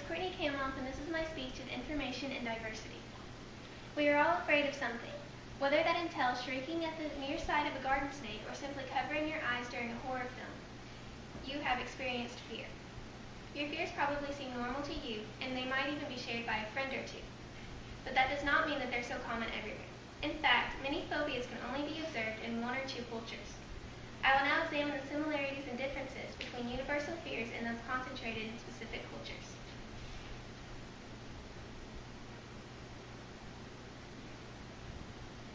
Courtney Cameloff, and this is my speech of information and diversity. We are all afraid of something, whether that entails shrieking at the near sight of a garden snake or simply covering your eyes during a horror film. You have experienced fear. Your fears probably seem normal to you, and they might even be shared by a friend or two. But that does not mean that they're so common everywhere. In fact, many phobias can only be observed in one or two cultures. I will now examine the similarities and differences between universal fears and those concentrated in specific cultures.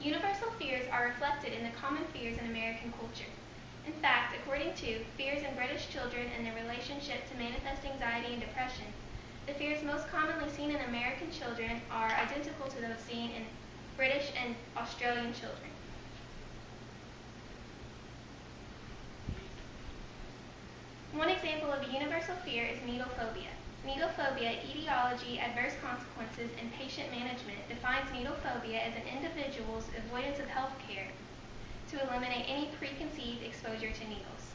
Universal fears are reflected in the common fears in American culture. In fact, according to Fears in British Children and Their Relationship to Manifest Anxiety and Depression, the fears most commonly seen in American children are identical to those seen in British and Australian children. One example of a universal fear is needle phobia. Needle phobia, etiology, adverse consequences, and patient management defines needle phobia as an individual's avoidance of health care to eliminate any preconceived exposure to needles.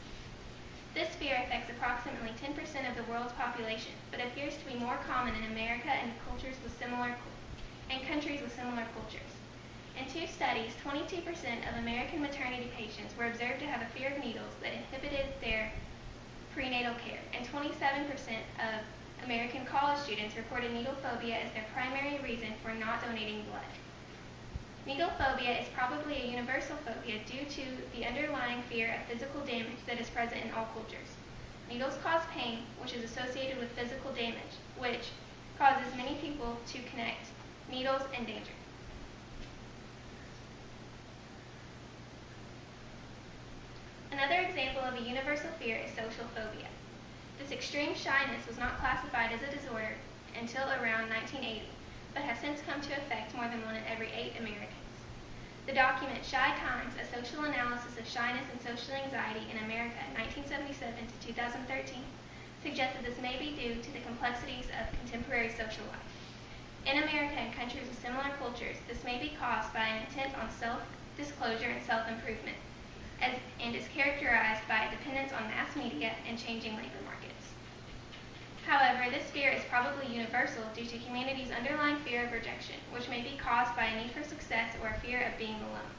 This fear affects approximately 10% of the world's population, but appears to be more common in America and countries with similar cultures. In two studies, 22% of American maternity patients were observed to have a fear of needles that inhibited their prenatal care, and 27% of American college students reported needle phobia as their primary reason for not donating blood. Needle phobia is probably a universal phobia due to the underlying fear of physical damage that is present in all cultures. Needles cause pain, which is associated with physical damage, which causes many people to connect needles and danger. Another example of a universal fear is social phobia. This extreme shyness was not classified as a disorder until around 1980, but has since come to affect more than 1 in every 8 Americans. The document Shy Times, a social analysis of shyness and social anxiety in America, 1977 to 2013, suggests that this may be due to the complexities of contemporary social life. In America and countries with similar cultures, this may be caused by an intent on self-disclosure and self-improvement, and is characterized by a dependence on mass media and changing labor markets. However, this fear is probably universal due to humanity's underlying fear of rejection, which may be caused by a need for success or a fear of being alone.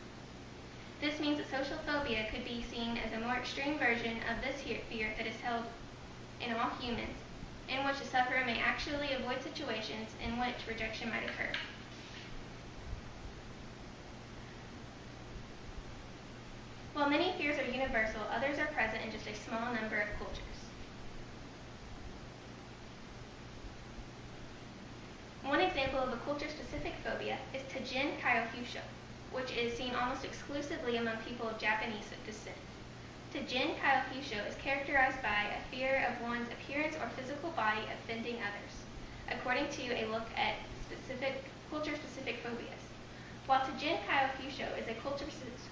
This means that social phobia could be seen as a more extreme version of this fear that is held in all humans, in which the sufferer may actually avoid situations in which rejection might occur. While many fears are universal, others are present in just a small number of cultures. One example of a culture-specific phobia is Tajin Kyokusho, which is seen almost exclusively among people of Japanese descent. Tajin Kyokusho is characterized by a fear of one's appearance or physical body offending others, according to a look at culture-specific phobias. While Tajin Kyokusho is a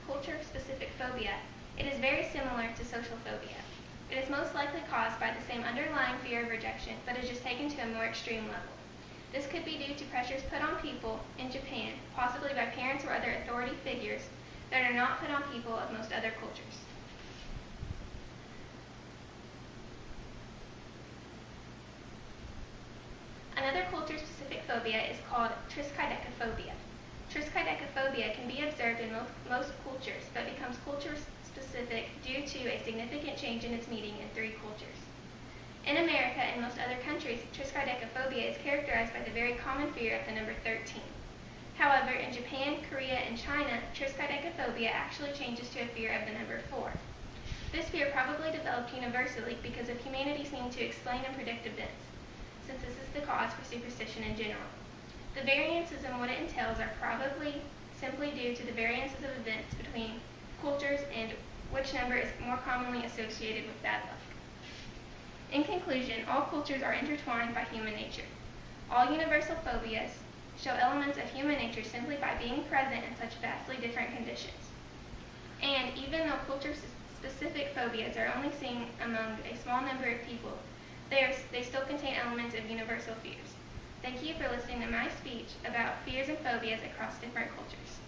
culture-specific phobia, it is very similar to social phobia. It is most likely caused by the same underlying fear of rejection, but is just taken to a more extreme level. This could be due to pressures put on people in Japan, possibly by parents or other authority figures, that are not put on people of most other cultures. Another culture-specific phobia is called triskaidekaphobia. Triskaidekaphobia can be observed in most cultures, but becomes culture-specific due to a significant change in its meaning in 3 cultures. In America and most other countries, triskaidekaphobia is characterized by the very common fear of the number 13. However, in Japan, Korea, and China, triskaidekaphobia actually changes to a fear of the number 4. This fear probably developed universally because of humanity's need to explain and predict events, since this is the cause for superstition in general. The variances in what it entails are probably simply due to the variances of events between cultures and which number is more commonly associated with bad luck. In conclusion, all cultures are intertwined by human nature. All universal phobias show elements of human nature simply by being present in such vastly different conditions. And even though culture-specific phobias are only seen among a small number of people, they still contain elements of universal fears. Thank you for listening to my speech about fears and phobias across different cultures.